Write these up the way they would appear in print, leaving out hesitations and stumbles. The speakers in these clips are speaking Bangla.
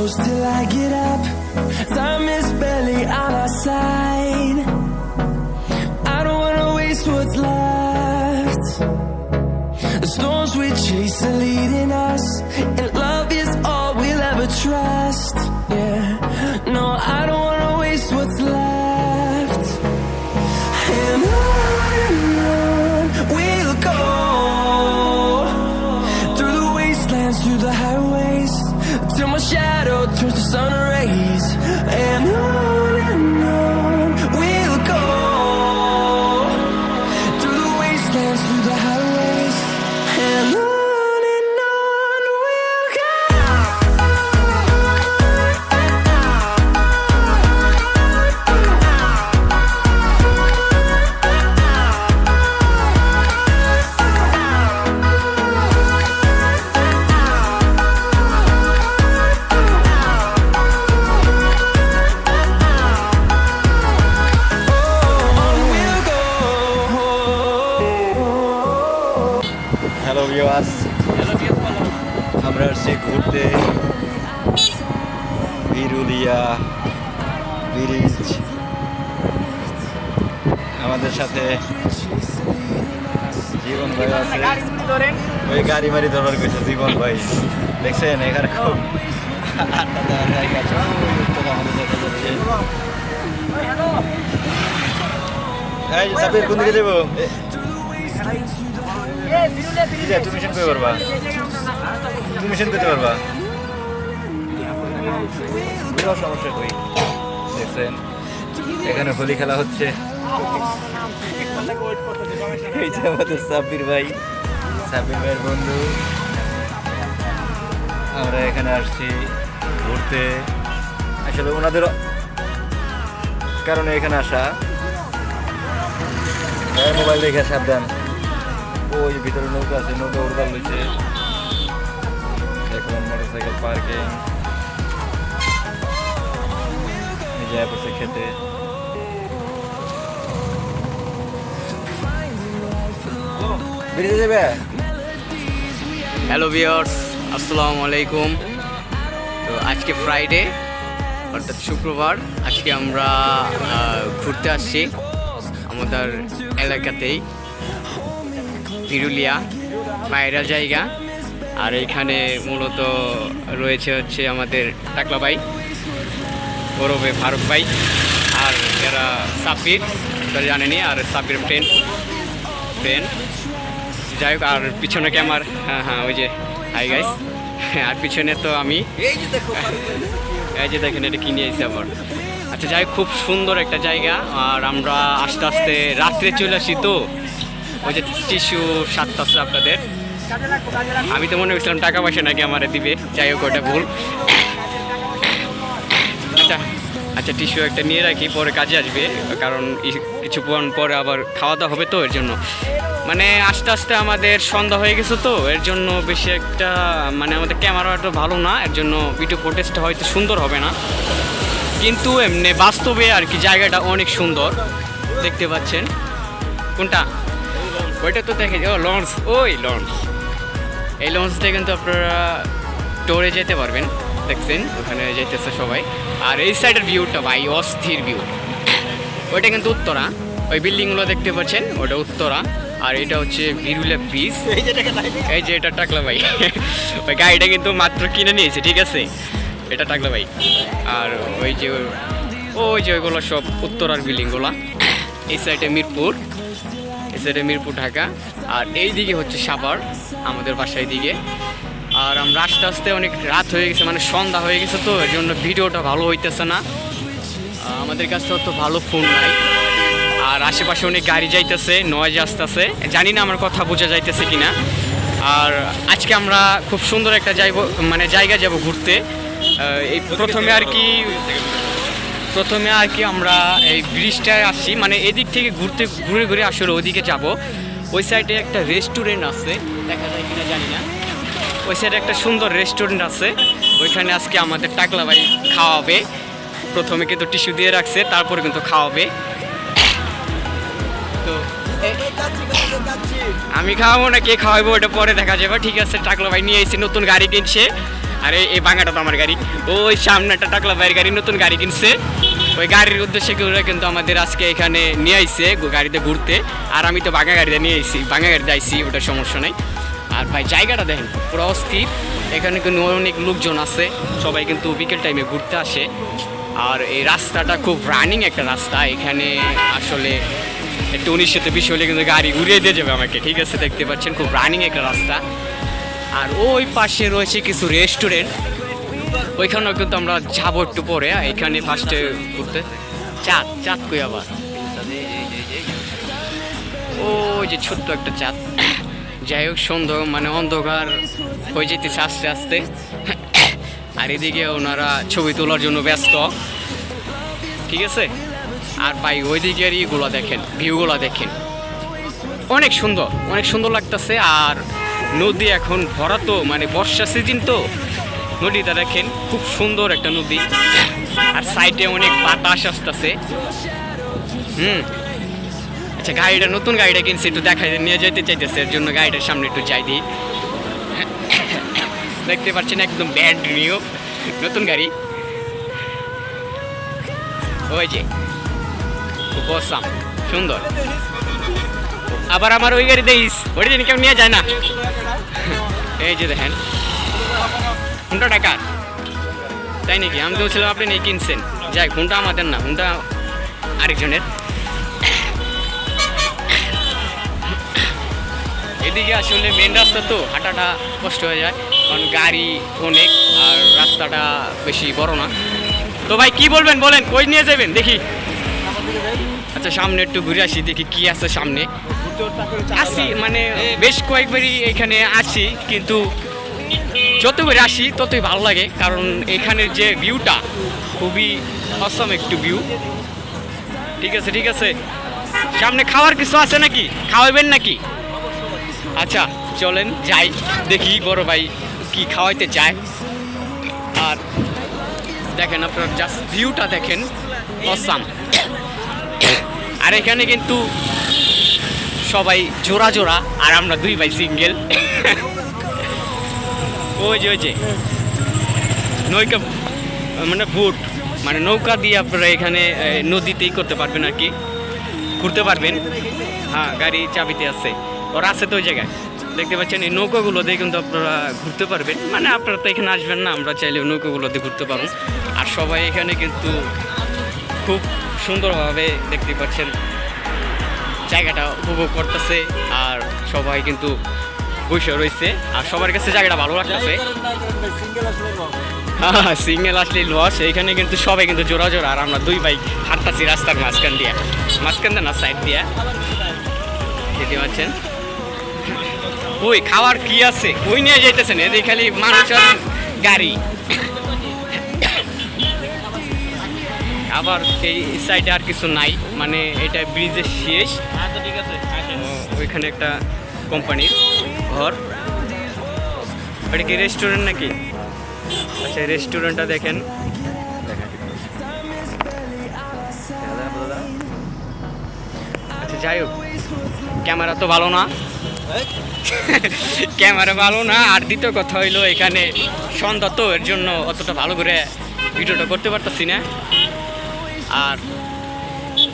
close till I get up. Time is barely on our side. I don't wanna waste what's left. The storms we chase are leading us, and love is all we'll ever trust. Yeah, no, I don't wanna waste what's left. And on we'll go, through the wastelands, through the highways, till my shadow turns to sun rays. And on we'll go, through the wastelands, through the highways, and on we'll go. Hello viewers, আমরা আসছি ঘুরতে বিরুলিয়া ব্রিজ। আমাদের সাথে জীবন ভাই আছে। ওই গাড়ি মারি ধরার কইছে জীবন ভাই, দেখছেন এখানে খুব আড্ডা দেওয়ার জায়গা আছে। ওই উত্তর আমাদের সাথে যাচ্ছে। এই যে সাবির কোন দিকে যাবো? তুমি মিশন করতে পারবা, তুমি মিশন করতে পারবা। সমস্যা কই দেখছেন এখানে হোলি খেলা হচ্ছে। এই যে আমাদের সাব্বির ভাই, সাব্বির ভাইয়ের বন্ধু। আমরা এখানে আসছি ঘুরতে, আসলে ওনাদের কারণে এখানে আসা। মোবাইল দেখে সাবধান। ওই ভিতরে নৌকা আছে, নৌকা উড়বার লইছে। এখন মোটরসাইকেল পার্কিং, নিজে বসে খেতে। বেরিয়ে যাবে। হ্যালো ভিউয়ার্স, আসসালামু আলাইকুম। তো আজকে ফ্রাইডে অর্থাৎ শুক্রবার। আজকে আমরা ঘুরতে আসছি আমাদের এলাকাতেই, বিরুলিয়া মায়েরা জায়গা। আর এখানে মূলত রয়েছে হচ্ছে আমাদের টাকলা ভাই, গৌরবে ফারুক ভাই, আর যারা সাব্বির তারা জানেনি, আর সাব্বির ফ্রেন্ড। যাই হোক, আর পিছনে ক্যামের, হ্যাঁ ওই যে হাই গাইস। আর পিছনে তো আমি, এই যে দেখেন এটা কিনে এসেছি আবার। আচ্ছা যাই হোক, খুব সুন্দর একটা জায়গা। আর আমরা আস্তে আস্তে রাত্রে চলে আসি, তো ওই যে টিস্যু সাতটাছে আপনাদের। আমি তো মনে করছিলাম টাকা পয়সা নাকি আমার দিবে, যাই হোক ওটা ভুল। আচ্ছা আচ্ছা, টিস্যু একটা নিয়ে রাখি, পরে কাজে আসবে, কারণ কিছুক্ষণ পরে আবার খাওয়া দাওয়া হবে, তো এর জন্য মানে আস্তে আস্তে আমাদের সন্ধ্যা হয়ে গেছে, তো এর জন্য বেশি একটা মানে আমাদের ক্যামেরাটা ভালো না, এর জন্য ভিডিও ফুটেজটা হয়তো সুন্দর হবে না, কিন্তু এমনি বাস্তবে আর কি জায়গাটা অনেক সুন্দর। দেখতে পাচ্ছেন কোনটা, ওইটা তো দেখে লঞ্চ, ওই লঞ্চ, এই লঞ্চটা কিন্তু আপনারা টোরে যেতে পারবেন। দেখছেন ওখানে যেতেছে সবাই। আর এই সাইডের ভিউটা ভাই অস্থির ভিউ। ওইটা কিন্তু উত্তরা, ওই বিল্ডিংগুলো দেখতে পাচ্ছেন ওটা উত্তরা। আর এটা হচ্ছে বিরুলিয়া ব্রিজ। এই যে এটা টাকলা ভাই, ওই গাড়িটা কিন্তু মাত্র কিনে নিয়েছে, ঠিক আছে, এটা টাকলা ভাই। আর ওই যে ওইগুলো সব উত্তরার বিল্ডিংগুলো। এই সাইডে মিরপুর, এই সাইডে মিরপুর ঢাকা। আর এই দিকে হচ্ছে সাভার, আমাদের বাসায় দিকে। আর আমরা আস্তে আস্তে অনেক রাত হয়ে গেছে, মানে সন্ধ্যা হয়ে গেছে, তো এর জন্য ভিডিওটা ভালো হইতেছে না। আমাদের কাছে অত ভালো ফোন নাই। আর আশেপাশে অনেক গাড়ি যাইতেছে, নয়েজ আসতেছে, জানি না আমার কথা বোঝা যাইতেছে কিনা। আর আজকে আমরা খুব সুন্দর একটা জায়গা যাব ঘুরতে। এই প্রথমে আর কি আমরা এই ব্রিজটায় আসছি, মানে এদিক থেকে ঘুরে ঘুরে আসলে ওইদিকে যাব। ওই সাইডে একটা রেস্টুরেন্ট আছে, দেখা যায় কিনা জানি না। ওই সাইডে একটা সুন্দর রেস্টুরেন্ট আছে, ওইখানে আজকে আমাদের টাকলা ভাই খাওয়াবে। প্রথমে কিন্তু টিস্যু দিয়ে রাখছে, তারপরে কিন্তু খাওয়াবে। তো আমি খাওয়াবো না কে খাওয়াবো ওটা পরে দেখা যাবে, ঠিক আছে। টাকলা ভাই নিয়ে এসে নতুন গাড়ি কিনছে, আরে এই বাঙাটা তো আমার গাড়ি, ওই সামনে একটা টাকলা ভাইয়ের গাড়ি, নতুন গাড়ি কিনছে, ওই গাড়ির উদ্দেশ্যে করে কিন্তু আমাদের আজকে এখানে নিয়ে আইছে গাড়িতে ঘুরতে। আর আমি তো বাঙা গাড়িতে নিয়ে আইছি, বাঙা গাড়িতে আইছি, ওটা সমস্যা নাই। আর ভাই জায়গাটা দেখেন পুরো অস্থির, এখানে কিন্তু অনেক লোকজন আছে, সবাই কিন্তু বিকেল টাইমে ঘুরতে আসে। আর এই রাস্তাটা খুব রানিং একটা রাস্তা, এখানে আসলে একটু 19-20 হলে কিন্তু গাড়ি উড়িয়ে দিয়ে যাবে আমাকে, ঠিক আছে? দেখতে পাচ্ছেন খুব রানিং একটা রাস্তা। আর ওই পাশে রয়েছে কিছু রেস্টুরেন্ট, ওইখানেও কিন্তু আমরা যাবো একটু পরে। এখানে ফার্স্টে ঘুরতে চাঁদ, চাঁদ কই আবার, ওই যে ছোট্ট একটা চাঁদ। যাই হোক সন্ধ্যা মানে অন্ধকার হয়ে যেতেছে আস্তে আস্তে। আর এদিকে ওনারা ছবি তোলার জন্য ব্যস্ত, ঠিক আছে? আর ভাই ওইদিকে আর ইগুলো দেখেন, ভিউগুলো দেখেন, অনেক সুন্দর, অনেক সুন্দর লাগতেছে। আর নদী এখন ভরা, তো মানে বর্ষা সিজন তো, নদীটা দেখেন খুব সুন্দর একটা নদী। আর সাইডে অনেক বাতাস আসতেছে। আচ্ছা, গাড়িটা নতুন গাড়িটা কিনছে, একটু দেখাই নিয়ে যেতে চাইতেছে, এর জন্য গাড়িটার সামনে একটু যাই দিই। দেখতে পাচ্ছেন একদম ব্যান্ড নিউ নতুন গাড়ি, ওই যে খুব অসাম সুন্দর। আবার আমার ওই গাড়ি দেখিস, ওই দিন কেউ নিয়ে যায় না। এই যে দেখেন ফোনটা টাকার, তাই নাকি? আমি তো বলছিলাম আপনি নিয়ে কিনছেন। যাই, ফোনটা আমাদের না, ফোনটা আরেকজনের। এদিকে আসলে মেন রাস্তা তো, হাঁটাটা কষ্ট হয়ে যায়, কারণ গাড়ি অনেক আর রাস্তাটা বেশি বড় না। তো ভাই কি বলবেন বলেন, কই নিয়ে যাবেন দেখি? আচ্ছা সামনে একটু ঘুরে আসি, দেখি কি আছে সামনে। আসি মানে বেশ কয়েকবারই এখানে আসি, কিন্তু যতবার আসি ততই ভালো লাগে, কারণ এখানের যে ভিউটা খুবই অসম একটু ভিউ। ঠিক আছে ঠিক আছে, সামনে খাওয়ার কিছু আছে নাকি? খাওয়াবেন নাকি? আচ্ছা চলেন যাই, দেখি বড় ভাই কি খাওয়াইতে চায়। আর দেখেন আপনার জাস্ট ভিউটা দেখেন, অসাম। আর এখানে কিন্তু সবাই জোড়া জোড়া, আর আমরা দুই ভাই সিঙ্গেল। ওই যে নৌকা মানে বোট, মানে নৌকা দিয়ে আপনারা এখানে নদীতেই করতে পারবেন আর কি, ঘুরতে পারবেন। হ্যাঁ গাড়ি চাবিতে আছে, ওরা আছে তো ওই জায়গায় দেখতে পাচ্ছেন। এই নৌকাগুলো দিয়ে কিন্তু আপনারা ঘুরতে পারবেন, মানে আপনারা তো এখানে আসবেন না, আমরা চাইলে নৌকাগুলো দিয়ে ঘুরতে পারবো। আর সবাই এখানে কিন্তু খুব সুন্দরভাবে দেখতে পাচ্ছেন জায়গাটা উপভোগ করতেছে, আর সবাই কিন্তু বসে রয়েছে, আর সবার কাছে জায়গাটা ভালো লাগতেছে। হ্যাঁ সিঙ্গেল আসলে লস, এইখানে কিন্তু সবাই কিন্তু জোড়া জোড়া, আর আমরা দুই ভাই হাঁটতাছি রাস্তার মাঝখান দিয়ে, মাঝখান দিয়ে না সাইড দিয়ে, দেখতে পাচ্ছেন। ওই খাওয়ার কি আছে ওই নিয়ে যাইতেছেন, এদিকে খালি মানুষ আর গাড়ি। আবার এই সাইডে আর কিছু নাই, মানে এটা ব্রিজের শেষ। ওইখানে একটা কোম্পানির ঘর, এটা কি রেস্টুরেন্ট নাকি? আচ্ছা রেস্টুরেন্টটা দেখেন, আচ্ছা যাই হোক ক্যামেরা তো ভালো না, ক্যামেরা ভালো না। আর দ্বিতীয় কথা হইলো এখানে সন্ধ্যা তো, এর জন্য অতটা ভালো করে ভিডিওটা করতে পারতেছি না। আর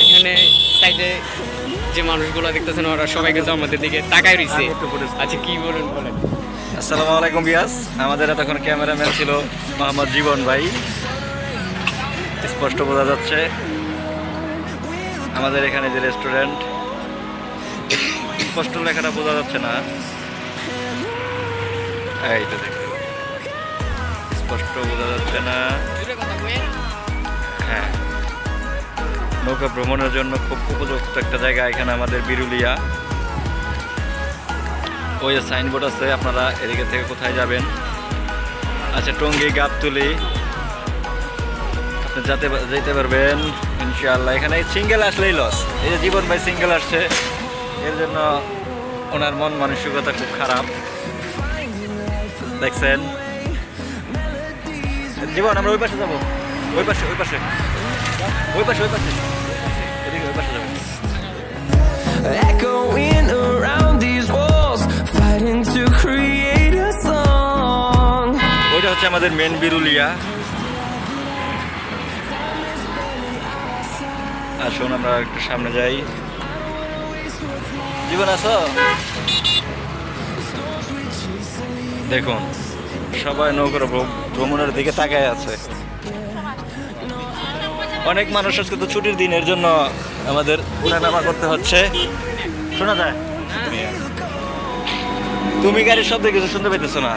এখানে সাইডে যে মানুষগুলো দেখতেছেন ওরা সবাই কিন্তু আমাদের দিকে তাকায় রয়েছে। আচ্ছা কি বলেন বলেন। আসসালামু আলাইকুম বিয়াস, আমাদের এতক্ষণ ক্যামেরাম্যান ছিল মোহাম্মদ জীবন ভাই, স্পষ্ট বোঝা যাচ্ছে। আমাদের এখানে যে রেস্টুরেন্ট, স্পষ্ট লেখাটা বোঝা যাচ্ছে না, এই তো দেখতে স্পষ্ট বোঝা যাচ্ছে না। হ্যাঁ, নৌকা ভ্রমণের জন্য খুব উপযুক্ত একটা জায়গা এখানে আমাদের বিরুলিয়া। ওই যে সাইনবোর্ড আছে, আপনারা এদিকে থেকে কোথায় যাবেন। আচ্ছা টঙ্গী গাবতলি আপনি যেতে পারবেন ইনশাআল্লাহ। এখানে সিঙ্গেল আসলেই লস। এই যে জীবন ভাই সিঙ্গেল আসছে, এর জন্য ওনার মন মানসিকতা খুব খারাপ, দেখছেন। জীবন আমরা ওই পাশে যাবো, ওই পাশে ওই পাশে ওই পাশে ওই পাশে এদিকে ওই পাশে যাবেন। Echoing around these walls, fighting to create a song. ওইটা হচ্ছে আমাদের আমাদের মেন বিরুলিয়া। আসুন আমরা একটু সামনে যাই। জীবন আছো? দেখুন সবাই নৌকার ভ্রমণের দিকে তাকায় আছে। অনেক মানুষ আজকে তো ছুটির দিনের জন্য আমাদের উঠানামা করতে হচ্ছে। শোনা যায়? তুমি গাড়ির শব্দ কিছু শুনতে পাইতেছো না?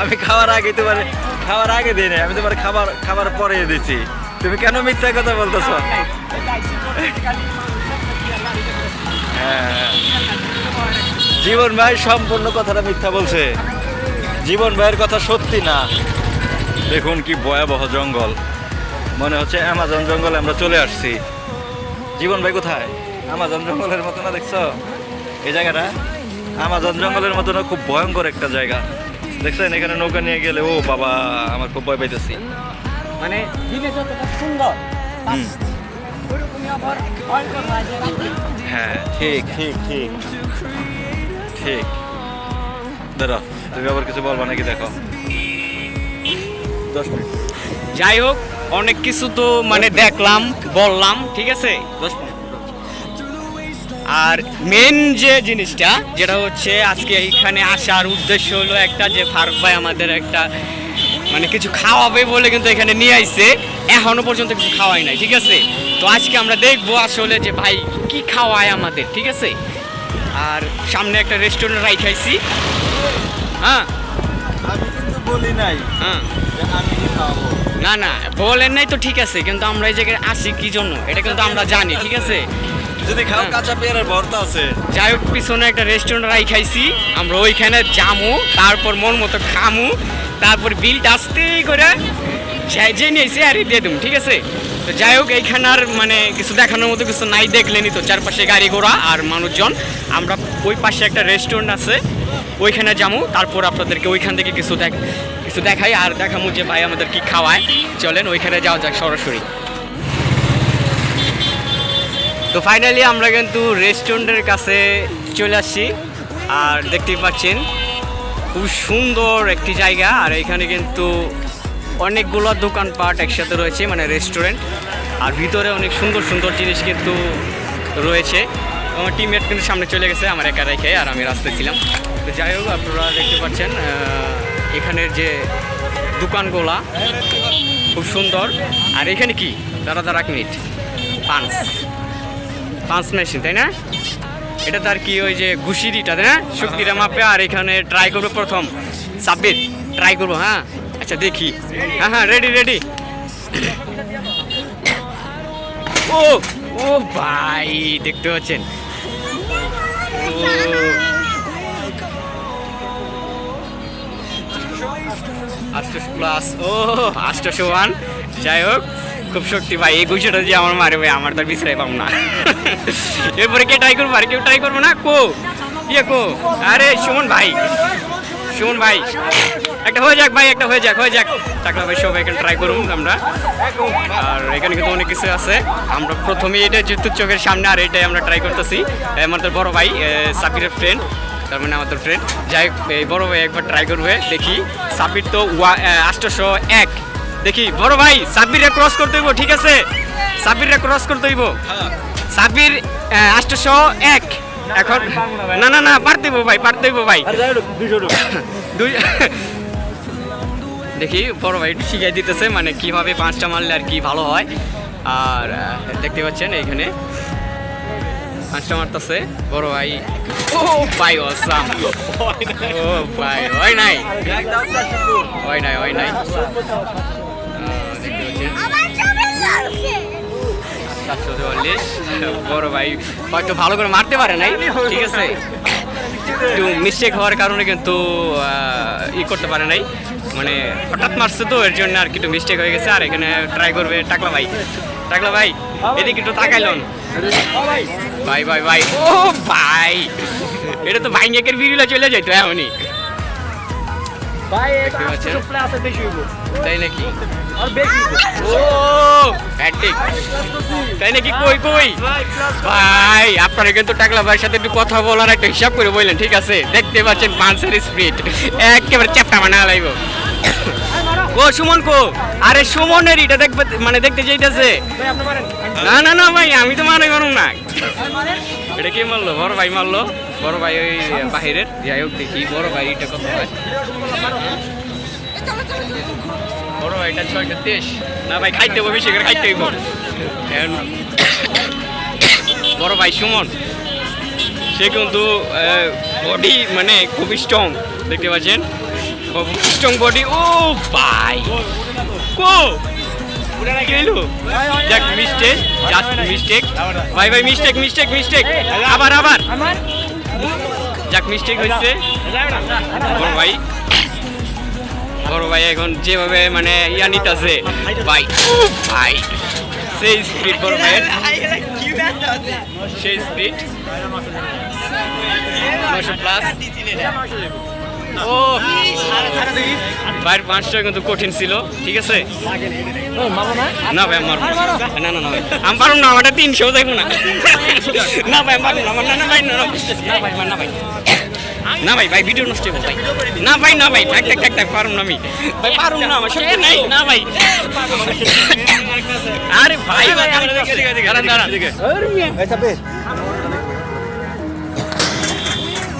আমি খাওয়ার আগে দিই নাই, আমি তোমার খাবার পরে দিছি। তুমি কেন মিথ্যা কথা বলতেছো? হ্যাঁ, জীবন ভাই সম্পূর্ণ কথাটা মিথ্যা বলছে। জীবন ভাইয়ের কথা সত্যি না। দেখুন কি ভয়াবহ জঙ্গল, মনে হচ্ছে অ্যামাজন জঙ্গলে আমরা চলে আসছি। জীবন ভাই কোথায়? অ্যামাজন জঙ্গলের মতো না, দেখছো এই জায়গাটা? অ্যামাজন জঙ্গলের মতো না, খুব ভয়ঙ্কর একটা জায়গা। দেখছেন এখানে নৌকা নিয়ে গেলে, ও বাবা আমার খুব ভয় পাইতেছি। মানে দিনে যতটা সুন্দর হ্যাঁ ঠিক ঠিক ঠিক ঠিক। দাঁড়া, তুমি আবার কিছু বলবা নাকি? দেখো 10 মিনিট। যাই হোক, অনেক কিছু তো মানে দেখলাম, বললাম, ঠিক আছে। 10 মিনিট। আর মেন যে জিনিসটা যেটা হচ্ছে আজকে এইখানে আসার উদ্দেশ্য হলো একটা, যে ফারুক ভাই আমাদের একটা মানে কিছু খাওয়াবে বলে কিন্তু এখানে নিয়ে আইছে। এখনো পর্যন্ত কিছু খাওয়াই নাই, ঠিক আছে। তো আজকে আমরা দেখবো আসলে যে ভাই কি খাওয়ায় আমাদের, ঠিক আছে। আর সামনে একটা রেস্টুরেন্ট রাইখাইছি। হ্যাঁ, আমি কিন্তু বলি নাই হ্যাঁ, যে আমি খাওয়াবো। না না বলেন নাই তো ঠিক আছে, কিন্তু আমরা এই জায়গায় আসি কি জন্য এটা কিন্তু আমরা জানি, ঠিক আছে। যদি খাও, কাঁচা পেয়ারার ভর্তা আছে। যাই হোক, পিছনে একটা রেস্টুরেন্ট রাইখাইছি, আমরা ওইখানে যামু, তারপর মন মতো খামু, তারপর বিলটা আস্তে করে যে নিয়েছি আর দিয়ে দেবো, ঠিক আছে। তো যাই হোক, এইখানে আর মানে কিছু দেখানোর মতো কিছু নাই, দেখলেনি তো চারপাশে গাড়ি ঘোড়া আর মানুষজন। আমরা ওই পাশে একটা রেস্টুরেন্ট আছে, ওইখানে যামু, তারপর আপনাদেরকে ওইখান থেকে কিছু দেখাই আর দেখামু যে ভাই আমাদের কি খাওয়ায়। চলেন ওইখানে যাওয়া যাক সরাসরি। তো ফাইনালি আমরা কিন্তু রেস্টুরেন্টের কাছে চলে আসছি, আর দেখতেই পাচ্ছেন খুব সুন্দর একটি জায়গা। আর এখানে কিন্তু অনেকগুলো দোকানপাট একসাথে রয়েছে, মানে রেস্টুরেন্ট, আর ভিতরে অনেক সুন্দর সুন্দর জিনিস কিন্তু রয়েছে। আমার টিমমেট কিন্তু সামনে চলে গেছে আমার একা রেখে, আর আমি রাস্তায় ছিলাম। তো যাই হোক, আপনারা দেখতে পাচ্ছেন এখানের যে দোকানগুলা খুব সুন্দর। আর এখানে কি দাঁড়া 1 মিনিট, পাঁচ মেশিন, তাই না? এটা তার কি ওই যে ঘুষিটা, তাই না, শক্তিটা মাপে। আর এখানে ট্রাই করবো প্রথম, সাব্বির ট্রাই করবো। হ্যাঁ আচ্ছা, দেখি। হ্যাঁ হ্যাঁ, রেডি। ও ও ভাই, দেখতে পাচ্ছেন, ও 8+, ও 801। যাই হোক, খুব শক্তি ভাই, এই ঘুষিটা যে আমার মারে ভাই, আমার তো বিশ্রাই পাবো না। এরপরে কে ট্রাই করবো? আর কেউ ট্রাই করবো না? কো আরে সুমন ভাই, একটা হয়ে যাক ভাই, একটা হয়ে যাক। টাকলা ভাই সবাই এখানে ট্রাই করুন আমরা। আর এখানে কিন্তু অনেক কিছু আছে। আমরা প্রথমে এটা যেহেতু চোখের সামনে, আর এটাই আমরা ট্রাই করতেছি। আমাদের বড় ভাই সাবিরের ফ্রেন্ড, তার মানে আমাদের ফ্রেন্ড। যাই হোক, এই বড় ভাই একবার ট্রাই করবে, দেখি। সাবির তো 801, দেখি বড় ভাই সাবিরে ক্রস করতে হইব, ঠিক আছে। সাবিরে ক্রস করতে হইব। সাবির 801 এখন। না পারতে হইব ভাই। দেখি বড় ভাই একটু শিখাই দিতেছে, মানে কিভাবে 5টা মারলে আর কি ভালো হয়। আর দেখতে পাচ্ছেন এইখানে 5টা মারতেছে বড় ভাই। ও ভাই অসাম, ও ভাই হয় নাই। দেখতে পাচ্ছেন 744। বড় ভাই হয়তো ভালো করে মারতে পারে নাই, ঠিক আছে। একটু মিস্টেক হওয়ার কারণে কিন্তু করতে পারে নাই, মানে হঠাৎ মারছে তো, এর জন্য আর কি একটু মিস্টেক হয়ে গেছে। আর এখানে ট্রাই করবে টাকলা ভাই, এদিকে একটু তাকাইলন ভাই। ও ভাই, এটা তো ভাইঙ্গেকের বিড়িলা চলে যাইতো এমনই। দেখতে পাচ্ছেন তাই নাকি ও হ্যাট্রিক তাই নাকি কই কই ভাই আপনারা কিন্তু টাকলা ভাইয়ের সাথে একটু কথা বলার একটা হিসাব করে বললেন ঠিক আছে দেখতে পাচ্ছেন পাঁচের স্পিড একেবারে চ্যাপটা বানা লাইব ও সুমন কো আরে সুমনের এটা দেখবে মানে দেখতে চাইতেছে না না না ভাই আমি তো মানে করুন না এটা কে মারলো বড় ভাই মারলো বড় ভাই ওই বাহিরের যাই হোক দেখি বড় ভাই এটা কত হয় বড় ভাই এটা 623 না ভাই খাইতে হবে বেশি করে খাইতে হইব বড় ভাই সুমন সে কিন্তু বডি মানে খুবই স্ট্রং দেখতে পাচ্ছেন স্ট্রং বডি ও ভাই কো গেলো যাক মিস্টেক জাস্ট মিস্টেক ভাই ভাই মিস্টেক মিস্টেক মিস্টেক আবার আবার যাক মিস্টেক হচ্ছে বড় ভাই এখন যেভাবে মানে ইয়া নিতেছে ভাই ভাই সেই স্পিড বড় ভাইয়ের সেই স্পিড 900 প্লাস ও বাইরের 500 কিন্তু কঠিন ছিল ঠিক আছে না ভাই আমার না না না ভাই আমি পারুম না আমারটা 300 যাইবো না না ভাই পারুম না আমার না ভাই না ভাই না ভাই না ভাই ভাই ভিডিও নষ্ট হবে ভাই না ভাই টাক টাক পারুম না আমি ভাই পারুম না আমার শক্তি নাই না ভাই আরে ভাই দাঁড়ান দাঁড়ান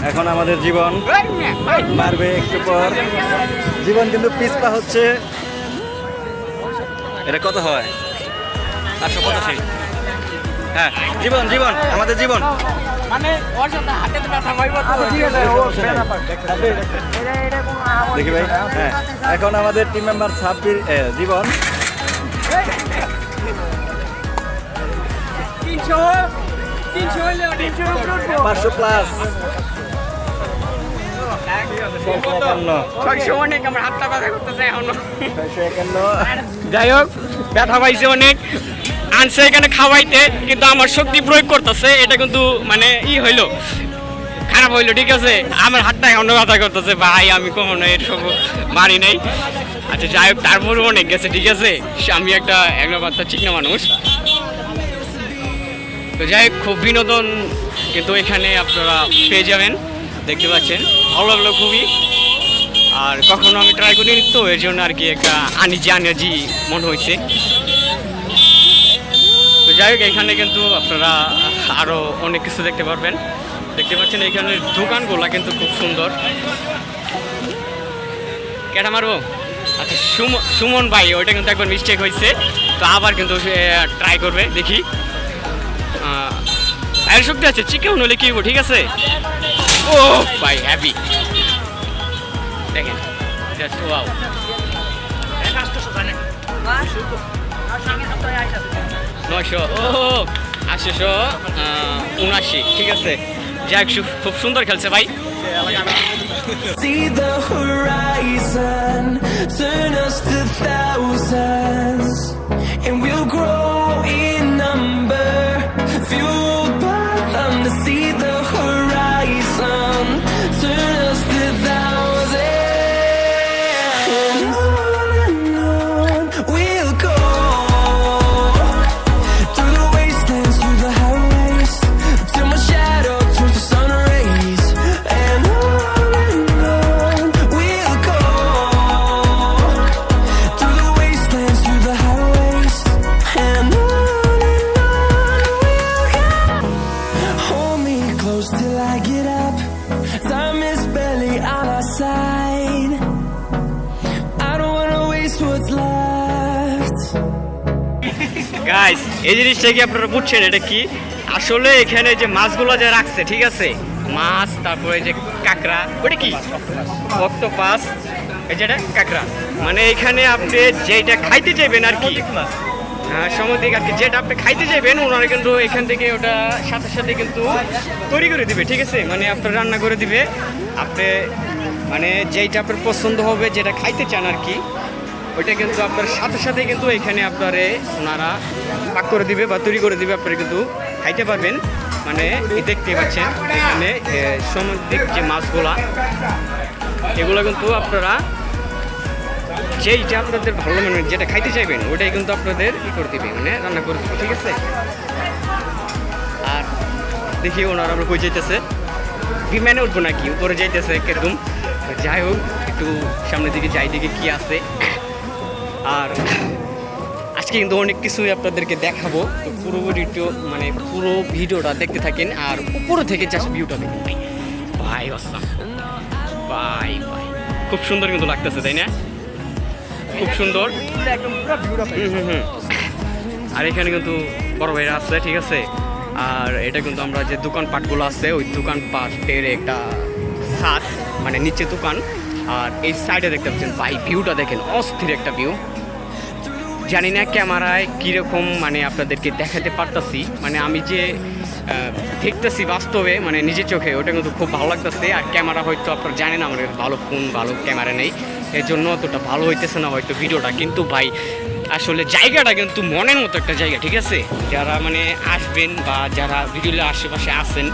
এখন আমাদের জীবন মারবে একটু পর জীবন কিন্তু পিছপা হচ্ছে এটা কত হয় 885 হ্যাঁ জীবন জীবন আমাদের জীবন মানে ওর সাথে হাতে ব্যথা হইব তো ঠিক আছে দেখি ভাই হ্যাঁ এখন আমাদের টিম মেম্বার সাব্বির জীবন 300 হইলে 500 প্লাস 651 অনেক আমার হাতটা ব্যথা করতেছে এখনো 651 যাই হোক ব্যথা পাইছে অনেক আনছে এখানে খাওয়াইতে কিন্তু আমার শক্তি প্রয়োগ করতেছে এটা কিন্তু মানে হইলো খারাপ হইলো ঠিক আছে আমার হাতটা এখনো ব্যথা করতেছে ভাই আমি কখনো এর সব মারি নাই আচ্ছা যাই হোক তারপরে অনেক গেছে ঠিক আছে আমি একটা বাচ্চা চিকনা মানুষ তো যাই হোক খুব বিনোদন কিন্তু এখানে আপনারা পেয়ে যাবেন দেখতে পাচ্ছেন ভালো লাগলো খুবই আর কখনো আমি ট্রাই করিনি তো এর জন্য আর কি একটা আনিজি মনে হয়েছে তো যাই হোক এখানে কিন্তু আপনারা আরও অনেক কিছু দেখতে পারবেন দেখতে পাচ্ছেন এখানে দোকানগুলো কিন্তু খুব সুন্দর কেটা মারবো আচ্ছা সুমন ভাই ওইটা কিন্তু একবার মিস্টেক হয়েছে তো আবার কিন্তু ট্রাই করবে দেখি এর শক্তি আছে চিকেন হলে কি ঠিক আছে ও ভাই হ্যাপি দেখেন জাস্ট ওয়াও 900 ও 879 ঠিক আছে যাক খুব সুন্দর খেলছে ভাই See the horizon, turn us to thousands, and we'll grow in number, fueled by them to see the horizon, turn us to thousands, and on we'll go, through the wastelands, through the highways, till my shadow turns to sun rays, and on we'll go, through the wastelands, through the highways, and on we'll go. Hold me close till I get up, time is barely on our side, I don't wanna waste what's left. Guys এই জিনিসটা কি আপনারা বুঝছেন এটা কি আসলে এখানে যে মাছগুলো যে রাখছে ঠিক আছে মাছ তারপরে যে কাঁকড়া ওটা কি অক্টোপাস এই যেটা কাঁকড়া মানে এখানে আপনি যেটা খাইতে চাইবেন আর কি সামুদ্রিক আর কি যেটা আপনি খাইতে চাইবেন ওনারা কিন্তু এখান থেকে ওটা সাথে সাথে কিন্তু তৈরি করে দিবে ঠিক আছে মানে আপনার রান্না করে দিবে আপনি মানে যেইটা আপনার পছন্দ হবে যেটা খাইতে চান আর কি ওইটা কিন্তু আপনার সাথে সাথে কিন্তু এখানে আপনারে ওনারা পাক করে দিবে বা তৈরি করে দিবে আপনারা কিন্তু খাইতে পারবেন মানে দেখতে পাচ্ছেন এখানে সামুদ্রিক যে মাছগুলা এগুলো কিন্তু আপনারা যেইটা আপনাদের ভালো মানে যেটা খাইতে চাইবেন ওটাই কিন্তু আপনাদের ই করে দিবে মানে রান্না করে দিবে, ঠিক আছে। আর দেখি ওনারা আমরা কই যাইতেছে, বিমানে উঠবো নাকি উপরে যাইতেছে কিরকম। যাই হোক একটু সামনের দিকে যাই, দিকে কি আছে। আর আজকে কিন্তু অনেক কিছুই আপনাদেরকে দেখাবো, তো পুরো ভিডিও মানে পুরো ভিডিওটা দেখতে থাকেন আর উপরে থেকে জাস্ট ভিউটা দেখুন ভাই। অসাম ভাই ভাই, খুব সুন্দর কিন্তু লাগতেছে তাই না, খুব সুন্দর। আর এখানে কিন্তু বড় ভাইরা আছে, ঠিক আছে। আর এটা কিন্তু আমরা যে দোকানপাটগুলো আছে ওই দোকানপাটের একটা ছাদ, মানে নিচে দোকান। আর এই সাইডে দেখতে পাচ্ছেন ভাই, ভিউটা দেখেন অস্থির একটা ভিউ। জানি না ক্যামেরায় কীরকম মানে আপনাদেরকে দেখাতে পারতাছি, মানে আমি যে দেখতেছি বাস্তবে মানে নিজের চোখে, ওটা কিন্তু খুব ভালো লাগতেছে। আর ক্যামেরা হয়তো আপনারা জানেন আমার ভালো ফোন ভালো ক্যামেরা নেই, এর জন্য অতটা ভালো হইতেছে না হয়তো ভিডিওটা। কিন্তু ভাই আসলে জায়গাটা কিন্তু মনের মতো একটা জায়গা, ঠিক আছে। যারা মানে আসবেন বা যারা ভিডিওর আশেপাশে আছেন,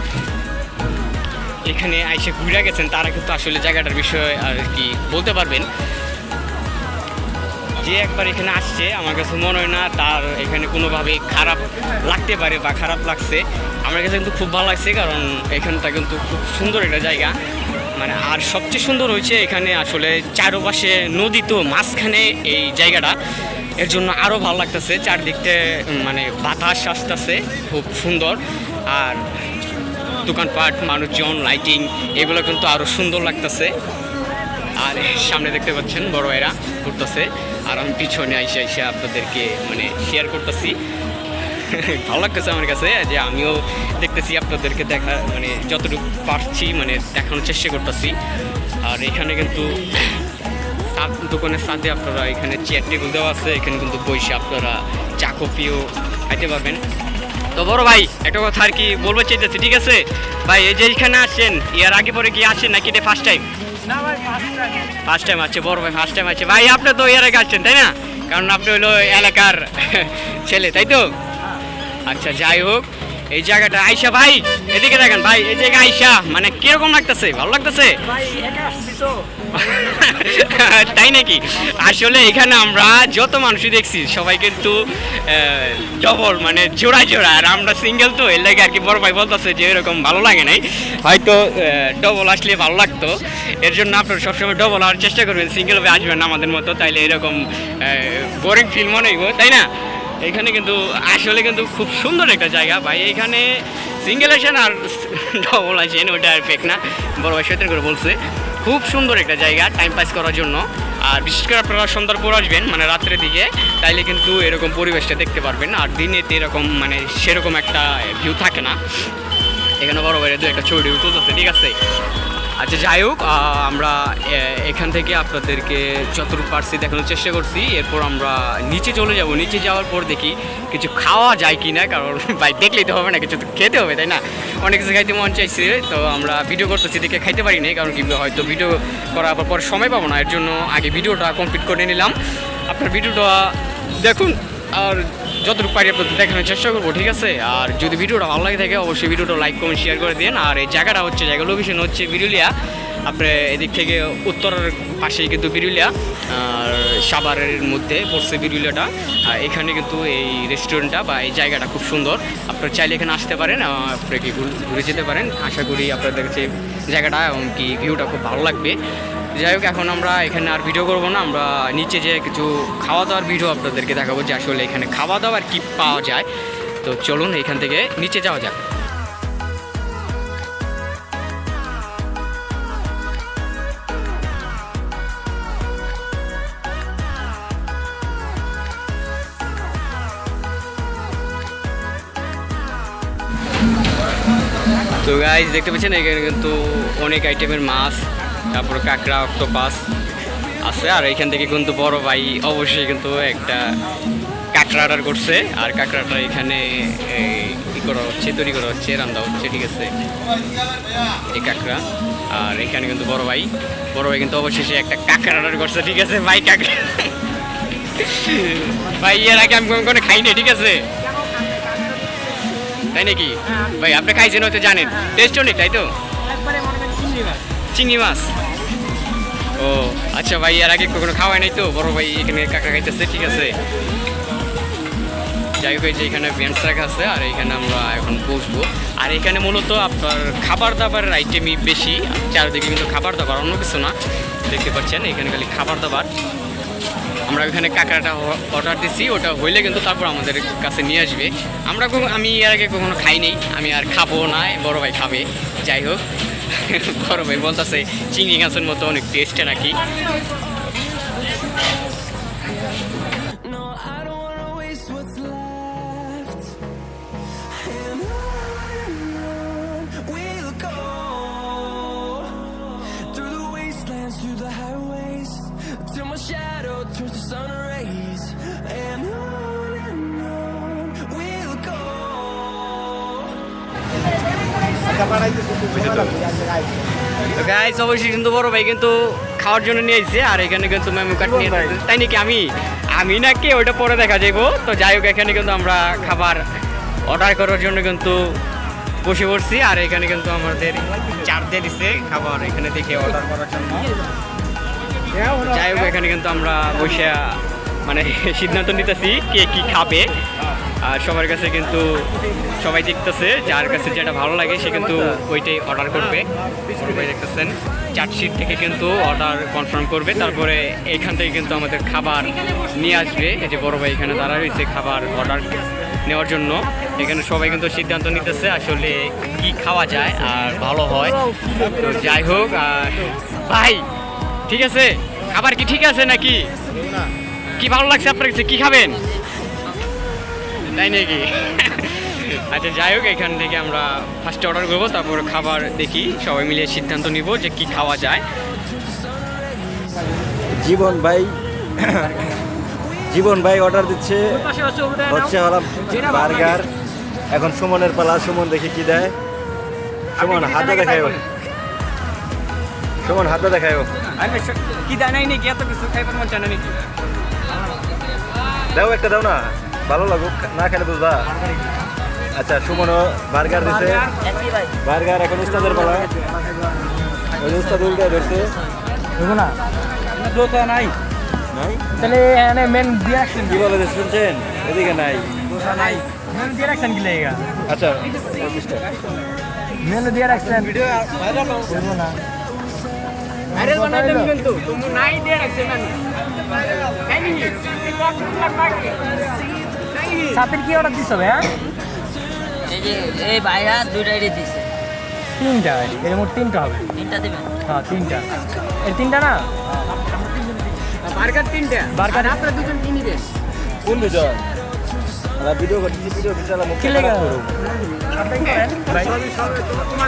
এখানে আইসে ঘুরে গেছেন, তারা কিন্তু আসলে জায়গাটার বিষয়ে আর কি বলতে পারবেন। যে একবার এখানে আসছে আমার কাছে মনে হয় না তার এখানে কোনোভাবেই খারাপ লাগতে পারে বা খারাপ লাগছে। আমার কাছে কিন্তু খুব ভালো লাগছে, কারণ এখানটা কিন্তু খুব সুন্দর একটা জায়গা মানে। আর সবচেয়ে সুন্দর হয়েছে এখানে আসলে চারপাশে নদী, তো মাঝখানে এই জায়গাটা, এর জন্য আরও ভালো লাগতেছে। চারদিকতে মানে বাতাস আসতেছে, খুব সুন্দর। আর দোকানপাট, মানুষজন, লাইটিং এগুলো কিন্তু আরও সুন্দর লাগতেছে। আর সামনে দেখতে পাচ্ছেন বড় ভাইরা ঘুরতেছে, আর আমি পিছনে আইসে আইসে আপনাদেরকে মানে শেয়ার করতেছি। ভালো লাগতেছে আমার কাছে যে আমিও দেখতেছি, আপনাদেরকে দেখা মানে যতটুকু পারছি মানে দেখানোর চেষ্টা করতেছি। আর এখানে কিন্তু দোকানের সাথে আপনারা এখানে চেয়ার টেবিল দেওয়া আছে, এখানে কিন্তু বসে আপনারা চা কফিও খাইতে পারবেন। তো বড় ভাই একটা কথা আর কি বলবো চাইতেছি, ঠিক আছে ভাই। এই যে এখানে আসছেন, এর আগে পরে কি আসছেন নাকি এটা ফার্স্ট টাইম? ফার্স্ট টাইম আছে বড় ভাই, ফার্স্ট টাইম আছে ভাই। আপনি তো এর আগে আসছেন তাই না, কারণ আপনি হলো এলাকার ছেলে তাই তো। আচ্ছা যাই হোক, এই জায়গাটা আইসা ভাই এদিকে দেখেন ভাই, এই জায়গা আইসা মানে কিরকম লাগতেছে? ভালো লাগতেছে তাই নাকি? আসলে এখানে আমরা যত মানুষই দেখছি সবাই কিন্তু ডবল মানে জোড়া জোড়া, আর আমরা সিঙ্গেল, তো এর লাগে আর কি বড় ভাই বলতেছে যে এরকম ভালো লাগে নাই, হয়তো ডবল আসলে ভালো লাগতো। এর জন্য আপনারা সবসময় ডবল হওয়ার চেষ্টা করবেন, সিঙ্গেল ভাবে আসবেন আমাদের মতো, তাইলে এরকম বোরিং ফিল মনে হইব তাই না। এখানে কিন্তু আসলে কিন্তু খুব সুন্দর একটা জায়গা ভাই। এখানে সিঙ্গেল আসেন আর ডবল আসেন, ওটা আর ফেক না, বড় ভাই সত্যি করে বলছে। খুব সুন্দর একটা জায়গা টাইম পাস করার জন্য। আর বিশেষ করে আপনারা সন্ধ্যার পর আসবেন মানে রাত্রের দিকে, তাইলে কিন্তু এরকম পরিবেশটা দেখতে পারবেন। আর দিনেতে এরকম মানে সেরকম একটা ভিউ থাকে না। এখানে বড় বাইরে দু একটা ছবি তুলতেছে, ঠিক আছে। আচ্ছা যাই হোক, আমরা এখান থেকে আপনাদেরকে যতটুকু পারছি দেখানোর চেষ্টা করছি। এরপর আমরা নিচে চলে যাব, নিচে যাওয়ার পর দেখি কিছু খাওয়া যায় কি না, কারণ ভাই দেখলেই তো হবে না, কিছু তো খেতে হবে তাই না। অনেক কিছু খাইতে মন চাইছে, তো আমরা ভিডিও করতেছি দেখে খাইতে পারি না, কারণ কি হয়তো ভিডিও করার পর সময় পাবো না। এর জন্য আগে ভিডিওটা কমপ্লিট করে নিলাম। আপনার ভিডিওটা দেখুন আর যতটুকু পারি আপনাদের দেখানোর চেষ্টা করবো, ঠিক আছে। আর যদি ভিডিওটা ভালো লাগে থাকে অবশ্যই ভিডিওটা লাইক কমেন্ট শেয়ার করে দিন। আর এই জায়গাটা হচ্ছে, জায়গা লোকেশন হচ্ছে বিরুলিয়া। আপনার এদিক থেকে উত্তরের পাশেই কিন্তু বিরুলিয়া, আর সাভারের মধ্যে পড়ছে বিরুলিয়াটা। এখানে কিন্তু এই রেস্টুরেন্টটা বা এই জায়গাটা খুব সুন্দর, আপনারা চাইলে এখানে আসতে পারেন, আপনাকে ঘুরে যেতে পারেন। আশা করি আপনাদের কাছে জায়গাটা এবং কি ভিউটা খুব ভালো লাগবে। যাই হোক, এখন আমরা এখানে আর ভিডিও করবো না, আমরা নিচে যে কিছু খাওয়া দাওয়ার ভিডিও আপনাদেরকে দেখাবো যে আসলে এখানে খাওয়া দাওয়ার কী পাওয়া যায়। তো চলুন এখান থেকে নিচে যাওয়া যাক। তো গাইস দেখতে পাচ্ছেন এখানে কিন্তু অনেক আইটেমের মাছ, তারপরে কাঁকড়া, অক্টোপাস আছে। আর এখান থেকে কিন্তু বড় ভাই অবশ্যই কিন্তু একটা কাঁকড়া অর্ডার করছে, আর কাঁকড়াটা এখানে করা হচ্ছে, তৈরি করা হচ্ছে, রান্না হচ্ছে, ঠিক আছে এই কাঁকড়া। আর এখানে কিন্তু বড় ভাই কিন্তু অবশেষে একটা কাঁকড়া অর্ডার করছে, ঠিক আছে ভাই। কাঁকড়া ভাই এর আগে আমি কোনো খাইনি, ঠিক আছে তাই নাকি ভাই? আপনি খাইছেন হয়তো জানেন, টেস্ট অনেক তাই তো। চিংড়ি মাছ ও আচ্ছা ভাই, এর আগে কখনো খাওয়াই নাই তো, বড় ভাই এখানে কাকা খাইতেছে, ঠিক আছে। যাই হোক, এই যে এখানে বেঞ্চ রাখা আছে আর এখানে আমরা এখন বসবো। আর এখানে মূলত আপনার খাবার দাবারের আইটেমই বেশি, চারদিকে কিন্তু খাবার দাবার, অন্য কিছু না। দেখতে পাচ্ছেন এখানে খালি খাবার দাবার। আমরা ওখানে কাঁকড়াটা অর্ডার দিছি, ওটা হইলে কিন্তু তারপর আমাদের কাছে নিয়ে আসবে। আমি এর আগে কখনো খাই নেই, আমি আর খাবো না, বড় ভাই খাবে। যাই হোক, বড় ভাই বলতেছে চিংড়ি গাছের মতো অনেক টেস্টে নাকি। No, I don't wanna waste what's left. And on we'll go through the wastelands, through the highways, till my shadow turns to sun rays. And on we'll go. তো গাইস, অবশ্যই কিন্তু বড় ভাই কিন্তু খাওয়ার জন্য নিয়ে আসছে। আর এখানে কিন্তু মেমু কার্ড নিয়ে, তাই নাকি? আমি নাকি ওইটা পরে দেখা যাবো। তো যাই হোক, এখানে কিন্তু আমরা খাবার অর্ডার করার জন্য কিন্তু বসে পড়ছি। আর এখানে কিন্তু আমাদের চার্জ দিয়ে দিচ্ছে খাবার এখানে দেখে অর্ডার করার জন্য। যাই হোক, এখানে কিন্তু আমরা বসে মানে সিদ্ধান্ত নিতেছি কে কি খাবে। আর সবার কাছে কিন্তু সবাই দেখতেছে, যার কাছে যেটা ভালো লাগে সে কিন্তু ওইটাই অর্ডার করবে। সবাই দেখতেছেন চার্টশিট থেকে কিন্তু অর্ডার কনফার্ম করবে, তারপরে এখান থেকে কিন্তু আমাদের খাবার নিয়ে আসবে। এই যে বড় ভাই এখানে দাঁড়া রয়েছে খাবার অর্ডার নেওয়ার জন্য। এখানে সবাই কিন্তু সিদ্ধান্ত নিতেছে আসলে কি খাওয়া যায় আর ভালো হয়। তো যাই হোক, ভাই ঠিক আছে, খাবার কি ঠিক আছে নাকি? কি ভালো লাগছে আপনার কাছে, কি খাবেন? তাই নাকি? আচ্ছা, যাই হোক, এখান থেকে আমরা ফার্স্টে অর্ডার করবো, তারপর খাবার দেখি, সবাই মিলে সিদ্ধান্ত নিব যে কি খাওয়া যায়। জীবন ভাই অর্ডার দিচ্ছে হচ্ছে হলো বার্গার। এখন সুমনের পালা, সুমন দেখি কি দেয়। সুমন হাতে দেখায়, সুমন হাতে দেখায়। কি দেয় নাই নাকি? এত কিছু খাইবার মন চায় না নাকি? দাও একটা, দাও না, ভালো লাগুক, না খেলে বুঝবা। আচ্ছা, সুমনও বার্গার দিছে, বার্গার। এখন উস্তাদের পালা, ওই উস্তাদ উল্টে ধরছে না দোসা নাই নাই। তাহলে এখানে মেন দিয়ে রাখছেন কি বলে শুনছেন? এদিকে নাই, দোসা নাই, মেন দিয়ে রাখছেন কি লেগা? আচ্ছা মেনু দিয়ে রাখছেন ভিডিও ভাইরাল করব না, ভাইরাল বানাইতাম কিন্তু তুমি নাই দিয়ে রাখছেন মেনু। তাই নাকি? সাথে কি অর্ডার দিছ ভাই? এই যে এই ভাইরা দুইটা আইডি দিছে, তিনটা আইডি, এর মোট তিনটা হবে। তিনটা দিবেন? হ্যাঁ তিনটা, এর তিনটা না বার্গার তিনটা, বার্গার আপনারা দুজন কি নিবেন? কোন দুজন? আমরা ভিডিও করতেছি, ভিডিও বিচালা মুখ কি লেগা ভাই?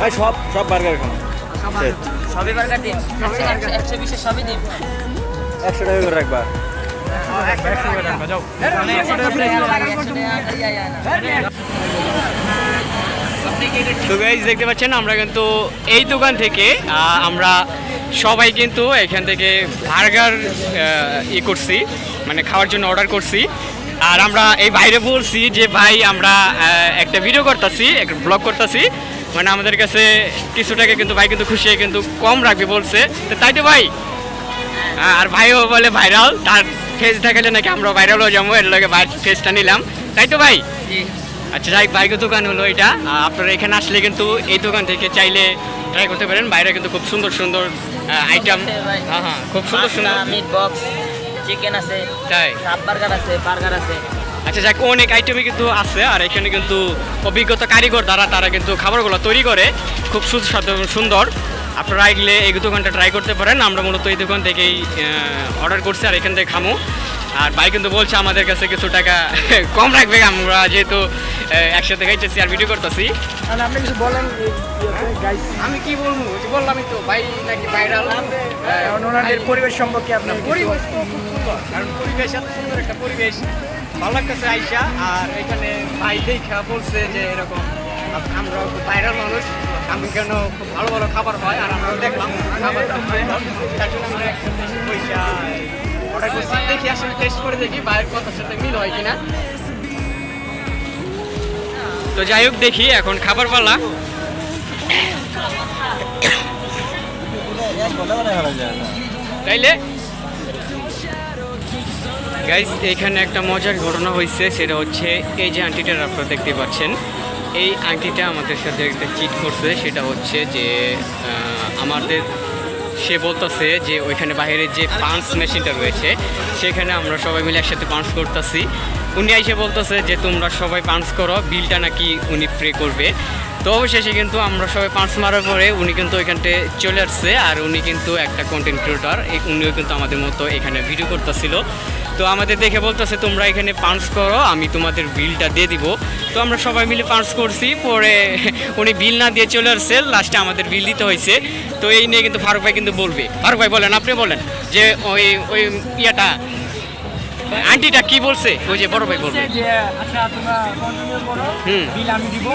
ভাই সব সব বার্গার এখন সবই বার্গার দিন, 120 এর সবই দিন। 100 টাকা করে রাখবা। যাও তো গাইজ, দেখতে পাচ্ছেন আমরা কিন্তু এই দোকান থেকে আমরা সবাই কিন্তু এখান থেকে বার্গার করছি, মানে খাওয়ার জন্য অর্ডার করছি। আর আমরা এই বাইরে বলছি যে ভাই আমরা একটা ভিডিও করতেছি, একটা ব্লগ করতেছি, মানে আমাদের কাছে কিছু টাকা কিন্তু ভাই কিন্তু খুশি হয়ে কিন্তু কম রাখবে বলছে। তো তাই তো ভাই, আর ভাইও বলে ভাইরাল, তার ফেস দেখালে নাকি আমরা ভাইরাল হয়ে যাবো, এর লগে ভাই ফেসটা নিলাম, তাই তো ভাই? আচ্ছা, যাই বাইকের দোকান হলো এটা। আপনারা এখানে আসলে কিন্তু এই দোকান থেকে চাইলে ট্রাই করতে পারেন। বাইরে কিন্তু খুব সুন্দর সুন্দর আইটেম, হ্যাঁ হ্যাঁ, খুব সুন্দর সুন্দর মিট বক্স, চিকেন আছে, তাই। সাব বার্গার আছে, বার্গার আছে। আচ্ছা, যাক, অনেক আইটেমই কিন্তু আছে। আর এখানে কিন্তু অভিজ্ঞতা কারিগর দ্বারা তারা কিন্তু খাবারগুলো তৈরি করে খুব সুস্বাদু সুন্দর। আপনারা আইলে এই দোকানটা ট্রাই করতে পারেন। আমরা মূলত এই দোকান থেকেই অর্ডার করছি আর এখান থেকে খামো। আর ভাই কিন্তু বলছে আমাদের কাছে কিছু টাকা কম রাখবে, আমরা যেহেতু একসাথে খাইতেছি আর ভিডিও করতেছি। আপনি কিছু বলেন গাইস। আমি কি বলবো, বললামই তো ভাই নাকি ভাইরাল। ওনাদের পরিবেশ সম্পর্কে আপনি পরিবেশ তো খুব সুন্দর, কারণ পরিবেশ এত সুন্দর একটা পরিবেশ, ভালো লাগতেছে আইসা। আর এখানে ভাই দেখা বলছে যে এরকম আমরা খুব ভাইরাল মানুষ, আমি কেন খুব ভালো ভালো খাবার হয়। আর আমরাও দেখলাম খাবার খুব সুন্দর, তার জন্য আমরা একসাথে পয়সা অর্ডার করছি। দেখি আসলে টেস্ট করে দেখি ভাইয়ের কথার সাথে মিল হয় কিনা। তো যাই হোক, দেখি এখন খাবার পালা। তাইলে গাইস এখানে একটা মজার ঘটনা হয়েছে, সেটা হচ্ছে এই যে আন্টিটার আপনারা দেখতে পাচ্ছেন, এই আন্টিটা আমাদের সাথে একটা চিট করছে। সেটা হচ্ছে যে আমাদের সে বলতেছে যে ওইখানে বাইরে যে পাঞ্চ মেশিনটা রয়েছে সেখানে আমরা সবাই মিলে একসাথে পাঞ্চ করতেছি। উনি এসে বলতেছে যে তোমরা সবাই পাঞ্চ করো, বিলটা নাকি উনি পে করবে। তো অবশেষে কিন্তু আমরা সবাই পাঁচ মারার পরে উনি কিন্তু ওইখানতে চলে আসছে। আর উনি কিন্তু একটা কন্টেন্ট ক্রিয়েটর, উনিও কিন্তু আমাদের মতো এখানে ভিডিও করতেছিল। তো আমাদের দেখে বলতেছে তোমরা এখানে পাঞ্চ করো, আমি তোমাদের বিলটা দিয়ে দিব। তো আমরা সবাই মিলে পাঞ্চ করছি, পরে উনি বিল না দিয়ে চলে আসছে, লাস্টে আমাদের বিল দিতে হয়েছে। তো এই নিয়ে কিন্তু ফারুক ভাই কিন্তু বলবে। ফারুক ভাই বলেন, আপনি বলেন যে ওই ওই ইয়াটা আন্টিটা কি বলছে, ওই যে বড় ভাই বলবে। যে আচ্ছা তোমরা কন্টিনিউ করো, বিল আমি দিব।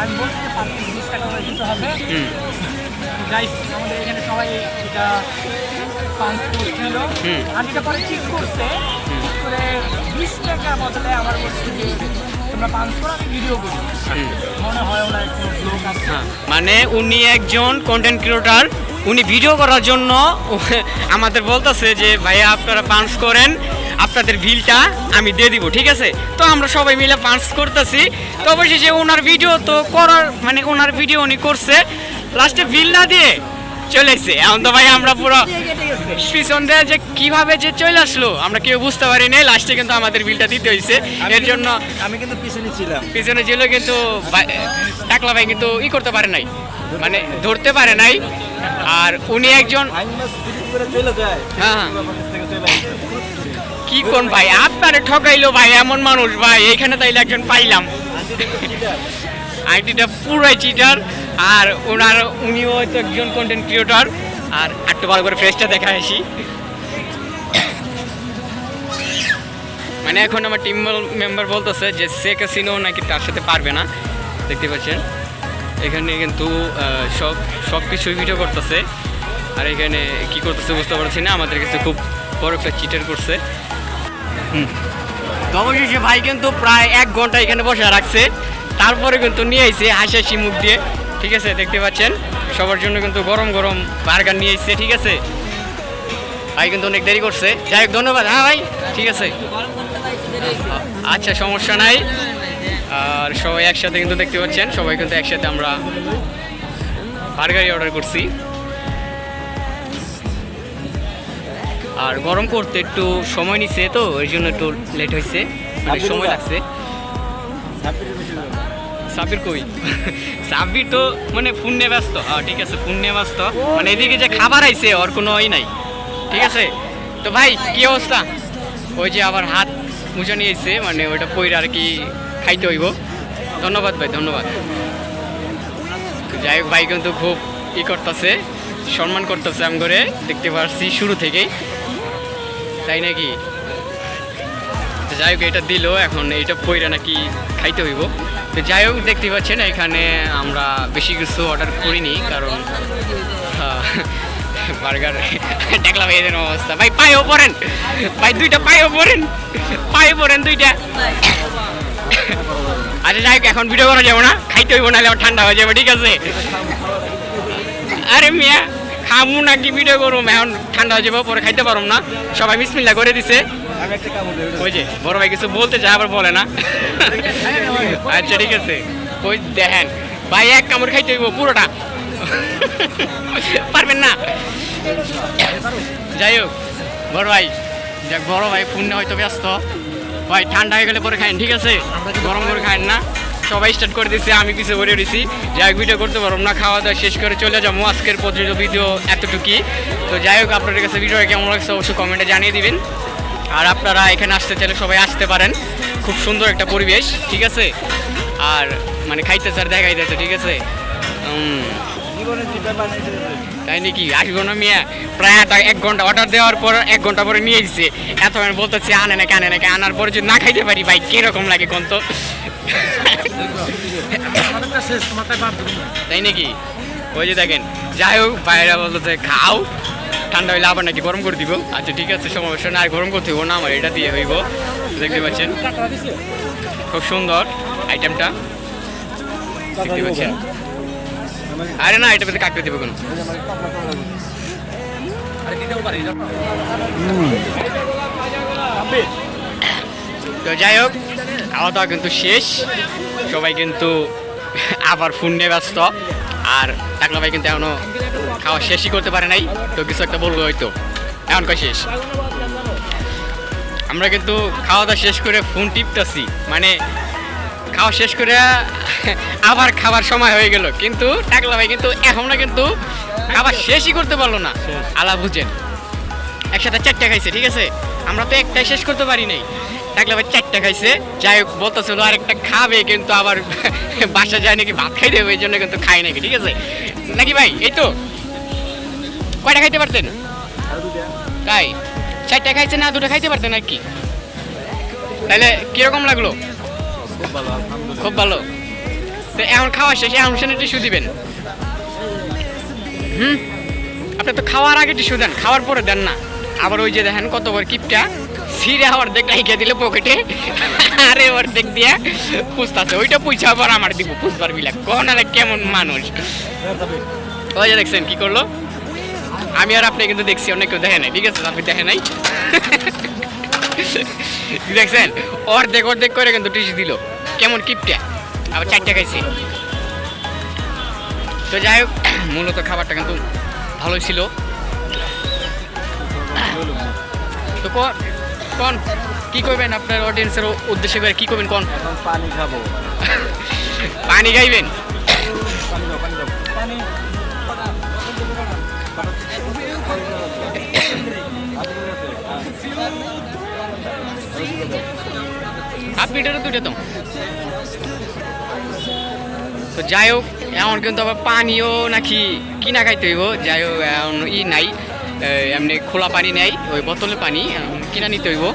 আমি বলছি যে 20 টাকা করে দিতে হবে। গাইস আমাদের এখানে সবাই এটা পাঞ্চ করছিল, আন্টিটা পরে ঠিক করছে, ঠিক করে 20 টাকা বদলে আমার বলছে যে তোমরা পাঞ্চ করো, আমি ভিডিও করি। মনে হয় ওনার একটু ব্লগ আছে। মানে উনি একজন কন্টেন্ট ক্রিয়েটর, উনি ভিডিও করার জন্য আমাদের বলতেছে যে ভাইয়া আপনারা পাঞ্চ করেন, আপনাদের বিলটা আমি দিয়ে দিব, ঠিক আছে। তো আমরা সবাই মিলে পাঞ্চ করতেছি। তো অবশেষে ওনার ভিডিও তো করার মানে ওনার ভিডিও উনি করছে, লাস্টে বিল না দিয়ে চলে এসছে। এখন তো ভাই আমরা পুরো পিছন দিয়ে যে কিভাবে যে চলে আসলো আমরা কেউ বুঝতে পারি নাই। লাস্টে কিন্তু আমাদের বিলটা দিতে হয়েছে। এর জন্য আমি কিন্তু পিছনে ছিলাম, পিছনে ছিল, কিন্তু টাকলা ভাই কিন্তু করতে পারে নাই, মানে ধরতে পারে নাই। আর উনি একজন হ্যাঁ কি কোন ভাই আপনারে ঠকাইলো ভাই, এমন মানুষ ভাই এখানে তাইলে একজন পাইলাম। আইটিটা পুরাই চিটার। আর উনিও হয়তো একজন কন্টেন্ট ক্রিয়েটর। আর একটু ভালো করে ফ্রেশটা দেখা আসি। মানে এখন আমার টিম মেম্বার বলতেছে যে সে ক্যাসিনো নাকি তার সাথে পারবে না। দেখতে পাচ্ছেন এখানে কিন্তু সব কিছুই ভিডিও করতেছে। আর এখানে কি করতেছে বুঝতে পারছি না, আমাদের কাছে খুব বড় একটা চিটার করছে। তো অবশেষে ভাই কিন্তু প্রায় 1 ঘন্টা এখানে বসে রাখছে, তারপরে কিন্তু নিয়ে আইছে হাসি হাসি মুখ দিয়ে, ঠিক আছে। দেখতে পাচ্ছেন সবার জন্য কিন্তু গরম গরম বার্গার নিয়ে এসছে, ঠিক আছে। ভাই কিন্তু অনেক দেরি করছে, যাই হোক ধন্যবাদ। হ্যাঁ ভাই ঠিক আছে, আচ্ছা সমস্যা নাই। আর সবাই একসাথে কিন্তু দেখতে পাচ্ছেন, সবাই কিন্তু একসাথে আমরা বার্গারই অর্ডার করছি। আর গরম করতে একটু সময় নিচ্ছে, তো ওই জন্য একটু লেট হয়েছে, অনেক সময় লাগছে। সাবির কই? সাবির তো মানে ফোন নিয়ে ব্যস্ত। ঠিক আছে ফোন নিয়ে ব্যস্ত, মানে এদিকে যে খাবার আইছে ওর কোনো ই নাই, ঠিক আছে। তো ভাই কি অবস্থা? ওই যে আবার হাত মুছা নিয়ে এসছে, মানে ওইটা পইরা আর কি খাইতে হইব। ধন্যবাদ ভাই, ধন্যবাদ। যাই হোক ভাই কিন্তু খুব করতেছে, সম্মান করতেছে আমি করে দেখতে পাচ্ছি শুরু থেকেই, তাই নাকি? যাই হোক এটা দিল, এখন এইটা পইরা নাকি খাইতে হইব। তো যাই হোক দেখতে পাচ্ছেন এখানে আমরা বেশি কিছু অর্ডার করিনি, কারণ বার্গার দেখলাম এদের অবস্থা। ভাই পায়েও পড়েন ভাই, 2টা পায়েও পড়েন, পায়ে পড়েন 2টা। আচ্ছা যাই হোক এখন ভিডিও করা যাবো না, খাইতে হইব, নাহলে আবার ঠান্ডা হয়ে যাবে, ঠিক আছে। আরে মিয়া খামু নাকি ভিডিও করবো, এখন ঠান্ডা হয়ে যাবো, পরে খাইতে পারবো না। সবাই বিসমিল্লাহ করে দিছে। ওই যে বড় ভাই কিছু বলতে চায় আবার বলে না। আচ্ছা ঠিক আছে, ওই দেখেন ভাই 1 কামড় খাইতে হইব পুরোটা, পারবেন না। যাই হোক বড় ভাই, দেখ বড় ভাই ফোনে হয়তো ব্যস্ত, ভাই ঠান্ডা হয়ে গেলে পরে খাইন, ঠিক আছে, গরম করে খাইন না। সবাই স্টার্ট করে দিচ্ছে, আমি পিছিয়ে ভরে দিছি। যাই হোক ভিডিও করতে পারবো না, খাওয়া দাওয়া শেষ করে চলে যাবো। আজকের পর্যন্ত ভিডিও এতটুকুই। তো যাই হোক আপনাদের কাছে ভিডিওটা কেমন লাগছে অবশ্যই কমেন্টে জানিয়ে দিবেন। আর আপনারা এখানে আসতে চাইলে সবাই আসতে পারেন, খুব সুন্দর একটা পরিবেশ, ঠিক আছে। আর মানে খাইতে স্যার দেখাই দিতে, ঠিক আছে। তাই নাকি? আসবো না মিয়া, প্রায় 1 ঘন্টা অর্ডার দেওয়ার পর 1 ঘন্টা পরে নিয়ে এসেছে। এত আমি বলতেছি আনে নাকি আনে নাকি, আনার পরে যদি না খাইতে পারি ভাই কিরকম লাগে কোন তো। তাই নাকি? ওই যে দেখেন, যাই হোক বাইরে বলতে খাও, ঠান্ডা হইলে আবার নাকি গরম করে দিব। আচ্ছা ঠিক আছে সমস্যা না, আর গরম করতে হইব না, আমার এটা দিয়ে হইব। দেখতে পাচ্ছেন খুব সুন্দর আইটেমটা, দেখতে পাচ্ছেন। আরে না এটা কাটতে দেবে কোনো, তো যাই হোক, খাওয়া দাওয়া কিন্তু শেষ, সবাই কিন্তু আবার ফোন নিয়ে ব্যস্ত। আর টাকলা ভাই কিন্তু এখনো খাওয়া শেষই করতে পারে নাই, তো কিছু একটা বলবো হয়তো। এখন কয় শেষ, আমরা কিন্তু খাওয়া দাওয়া শেষ করে ফোন টিপতেছি, মানে খাওয়া শেষ করে আবার খাবার সময় হয়ে গেল, কিন্তু টাকলা ভাই কিন্তু এখনো কিন্তু খাবার শেষই করতে পারলো না। আলা বুঝেন, একসাথে 4টা খাইছে, ঠিক আছে, আমরা তো একটাই শেষ করতে পারি নাই, টাকলা ভাই 4টা খাইছে। যাই হোক, বলতেছিল আর একটা খাবে, কিন্তু আবার বাসা যায় নাকি ভাত খাই দেবে, এই জন্য কিন্তু খাই নাকি, ঠিক আছে নাকি ভাই? এই তো কয়টা খাইতে পারতেন? তাই 4টা খাইছে না 2টা খাইতে পারতেন আর কি? তাহলে কিরকম লাগলো? খুব ভালো। তো এখন খাওয়া শেষে এখন সেনে টিস্যু দিবেন? আপনি তো খাওয়ার আগে টিস্যু দেন, খাওয়ার পরে দেন না। আবার ওই যে দেখেন কত বড় কিপটা, সিরে অর্ধেক রাইখে দিলে পকেটে, আরে অর্ধেক দিয়ে পুষতেছে, ওইটা পুইছা আবার আমার দিব পুষবার বিলাক। কোন আরে কেমন মানুষ! ওই যে দেখছেন কি করলো, আমি আর আপনি কিন্তু দেখছি, অনেক কেউ দেখে নাই, ঠিক আছে, আপনি দেখে নাই। দেখছেন অর্ধেক অর্ধেক করে কিন্তু টিস্যু দিল, কেমন কিপটা, আবার 4টা খাইছে। তো যাই হোক, মূলত খাবারটা কিন্তু ভালোই ছিল। তো কোন কি করবেন আপনার অডিয়েন্সের উদ্দেশ্যে করে, কি করবেন কোন? পানি খাবো। পানি খাইবেন? হাফ লিটারে 2টা তো। তো যাই হোক, এখন কিন্তু আবার পানিও নাকি কিনা খাইতে হইব। যাই হোক, এখন নাই, এমনি খোলা পানি নেই, ওই বোতলের পানি কিনা নিতে হইব।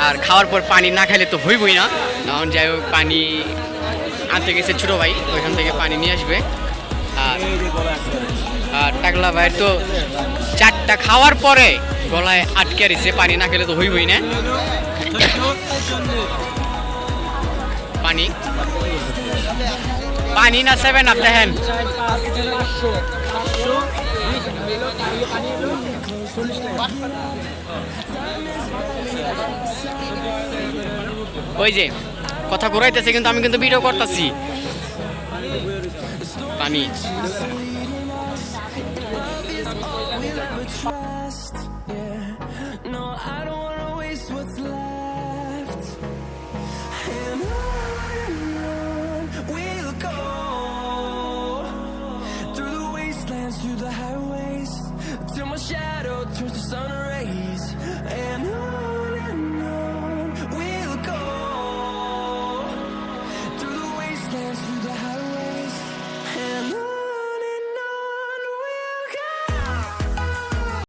আর খাওয়ার পর পানি না খাইলে তো হইবই না। এখন যাই হোক, পানি আনতে গেছে ছোটো ভাই, ওইখান থেকে পানি নিয়ে আসবে। আর টাকলা ভাইয়ের তো 4টা খাওয়ার পরে গলায় আটকে রয়েছে, পানি না খেলে তো হইবই না। পানি পানি না 7 আপ দেখেন। ওই যে কথা ঘুরাইতেছে, কিন্তু আমি কিন্তু ভিডিও করতেছি। পানি Trust, yeah. No, I don't wanna waste what's left. And on we'll go, through the wastelands, through the highways, till my shadow turns to sun